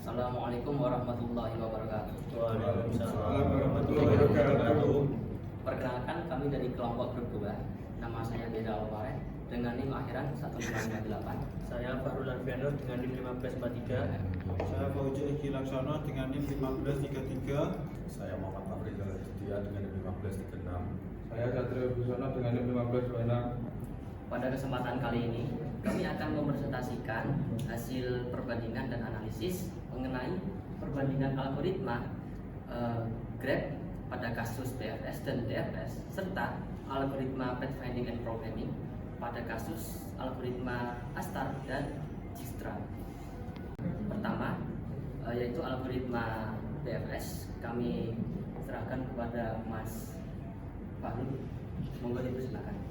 Assalamualaikum warahmatullahi wabarakatuh. Waalaikumsalam warahmatullahi wabarakatuh. Perkenalkan, kami dari kelompok grup 2. Nama saya Beda Alvare dengan NIM akhiran 1558. Saya Fahrul Arfianur dengan NIM 1543. Saya Fauzi Eki Laksono dengan NIM 1533. Saya Muhammad Afrizal Setia dengan NIM 1536. Saya Satrio Busono dengan NIM 1526. Pada kesempatan kali ini, kami akan mempresentasikan hasil perbandingan dan analisis mengenai perbandingan algoritma grab pada kasus DFS dan DFS serta algoritma pathfinding and programming pada kasus algoritma ASTAR dan Dijkstra. Pertama, yaitu algoritma DFS, kami serahkan kepada Mas Fahrul. Monggo dipersilakan.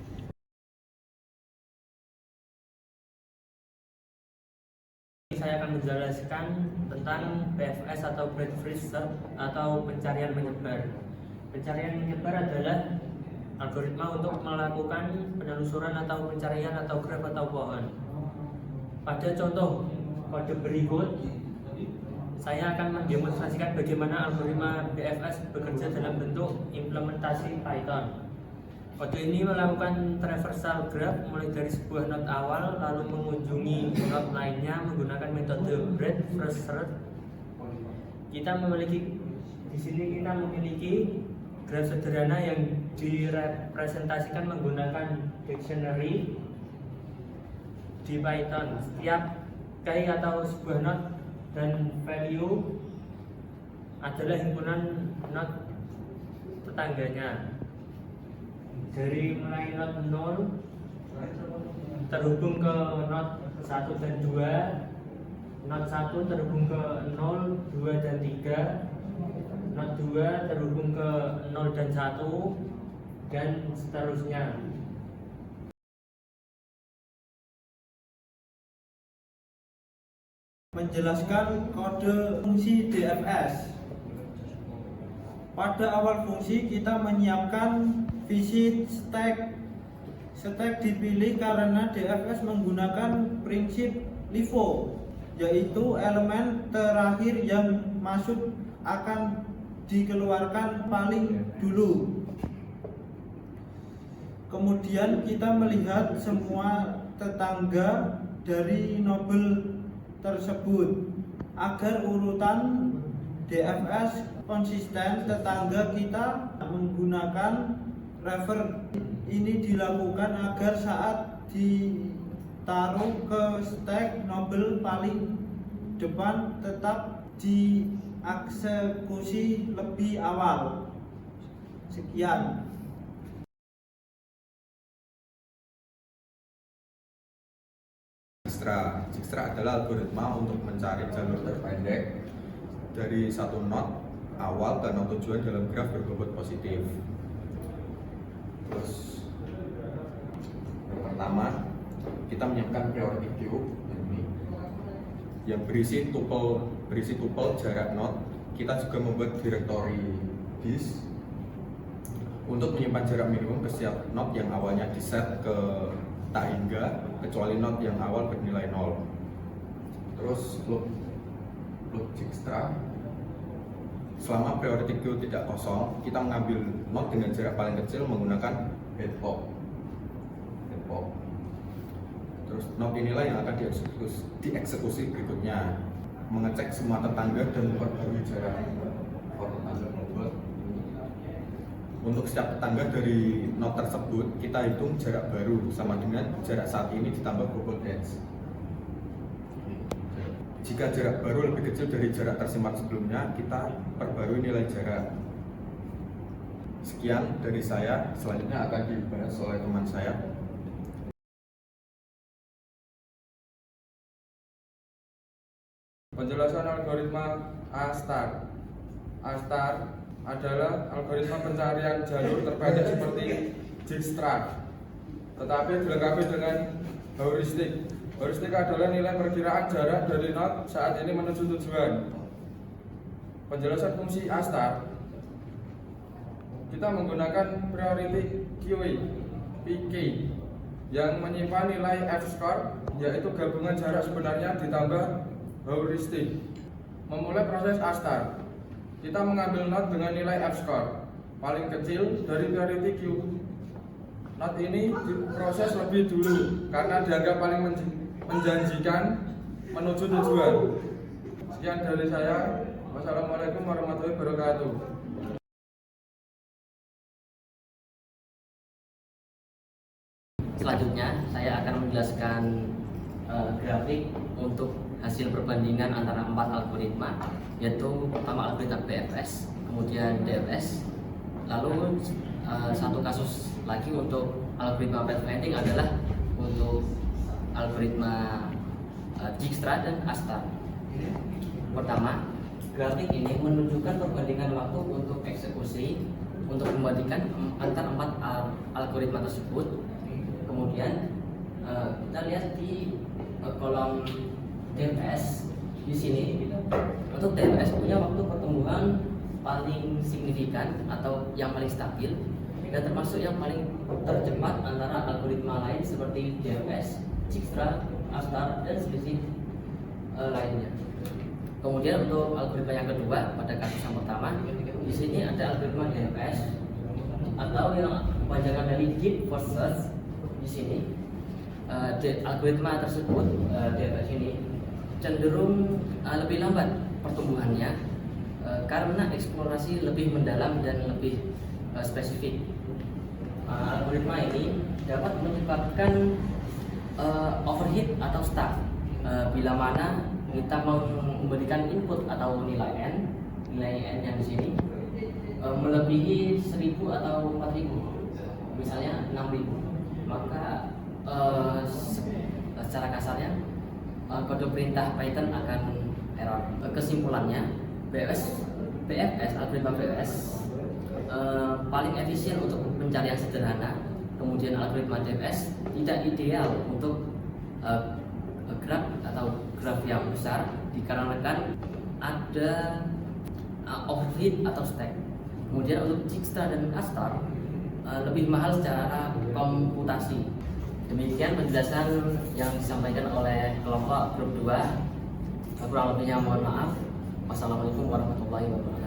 Saya akan menjelaskan tentang BFS atau breadth first search atau pencarian menyebar. Pencarian menyebar adalah algoritma untuk melakukan penelusuran atau pencarian atau graf atau pohon. Pada contoh kode berikut, saya akan mendemonstrasikan bagaimana algoritma BFS bekerja dalam bentuk implementasi Python. Kode ini melakukan traversal graph mulai dari sebuah node awal lalu mengunjungi node lainnya menggunakan metode breadth first search. Di sini kita memiliki graph sederhana yang direpresentasikan menggunakan dictionary di Python. Setiap key atau sebuah node dan value adalah himpunan node tetangganya. Dari mulai node 0 terhubung ke node 1 dan 2, node 1 terhubung ke 0, 2 dan 3, node 2 terhubung ke 0 dan 1, dan seterusnya. Menjelaskan kode fungsi DFS. Pada awal fungsi kita menyiapkan visit stack. Stack dipilih karena DFS menggunakan prinsip LIFO, yaitu elemen terakhir yang masuk akan dikeluarkan paling dulu. Kemudian kita melihat semua tetangga dari nobel tersebut agar urutan DFS konsisten. Tetangga kita menggunakan refer. Ini dilakukan agar saat ditaruh ke stack nobel paling depan tetap dieksekusi lebih awal. Sekian. Dijkstra adalah algoritma untuk mencari jalur terpendek dari satu node awal ke node tujuan dalam graf berbobot positif. Terus yang pertama, kita menyiapkan priority queue ini yang berisi tuple jarak node. Kita juga membuat directory disk untuk menyimpan jarak minimum ke setiap node yang awalnya diset ke tak hingga kecuali node yang awal bernilai 0. Terus loop Dijkstra. Selama priority queue tidak kosong, kita mengambil node dengan jarak paling kecil menggunakan headpop. Terus node inilah yang akan dieksekusi berikutnya. Mengecek semua tetangga dan memperbarui jarak for tetangga global. Untuk setiap tetangga dari node tersebut, kita hitung jarak baru sama dengan jarak saat ini ditambah bobot edge. Jika jarak baru lebih kecil dari jarak tersimpan sebelumnya, kita perbarui nilai jarak. Sekian dari saya, selanjutnya akan dibahas oleh teman saya. Penjelasan algoritma ASTAR. ASTAR adalah algoritma pencarian jalur terpendek seperti Dijkstra, tetapi dilengkapi dengan heuristik. Heuristik adalah nilai perkiraan jarak dari node saat ini menuju tujuan. Penjelasan fungsi ASTAR, kita menggunakan priority queue (PQ) yang menyimpan nilai F-score, yaitu gabungan jarak sebenarnya ditambah heuristik. Memulai proses A-star, kita mengambil not dengan nilai F-score paling kecil dari priority queue. Not ini diproses lebih dulu karena dianggap paling menjanjikan menuju tujuan. Sekian dari saya. Wassalamualaikum warahmatullahi wabarakatuh. Selanjutnya saya akan menjelaskan grafik untuk hasil perbandingan antara 4 algoritma, yaitu pertama algoritma BFS, kemudian DFS, lalu satu kasus lagi untuk algoritma pathfinding adalah untuk algoritma Dijkstra dan A-star. Pertama, grafik ini menunjukkan perbandingan waktu untuk eksekusi untuk membandingkan antara 4 algoritma tersebut. Kemudian kita lihat di kolom DFS di sini. Untuk DFS punya waktu pertumbuhan paling signifikan atau yang paling stabil dan termasuk yang paling tercepat antara algoritma lain seperti DFS, Dijkstra, A-star dan selisih lainnya. Kemudian untuk algoritma yang kedua pada kasus yang pertama, di sini ada algoritma DFS atau yang kepanjangan dari Deep First Search. Di sini algoritma tersebut DFS ini cenderung lebih lambat pertumbuhannya karena eksplorasi lebih mendalam dan lebih spesifik. Algoritma ini dapat menyebabkan overheat atau stuck bila mana kita memberikan input atau nilai n yang di sini melebihi 1000 atau 4000, misalnya 6000, maka secara kasarnya kode perintah Python akan error. Kesimpulannya, BFS algoritma BFS paling efisien untuk pencarian sederhana. Kemudian algoritma DFS tidak ideal untuk graf atau graf yang besar dikarenakan ada overfit atau stack. Kemudian untuk Dijkstra dan A-star lebih mahal secara komputasi. Demikian penjelasan yang disampaikan oleh kelompok grup 2. Kurang lebihnya mohon maaf. Wassalamualaikum warahmatullahi wabarakatuh.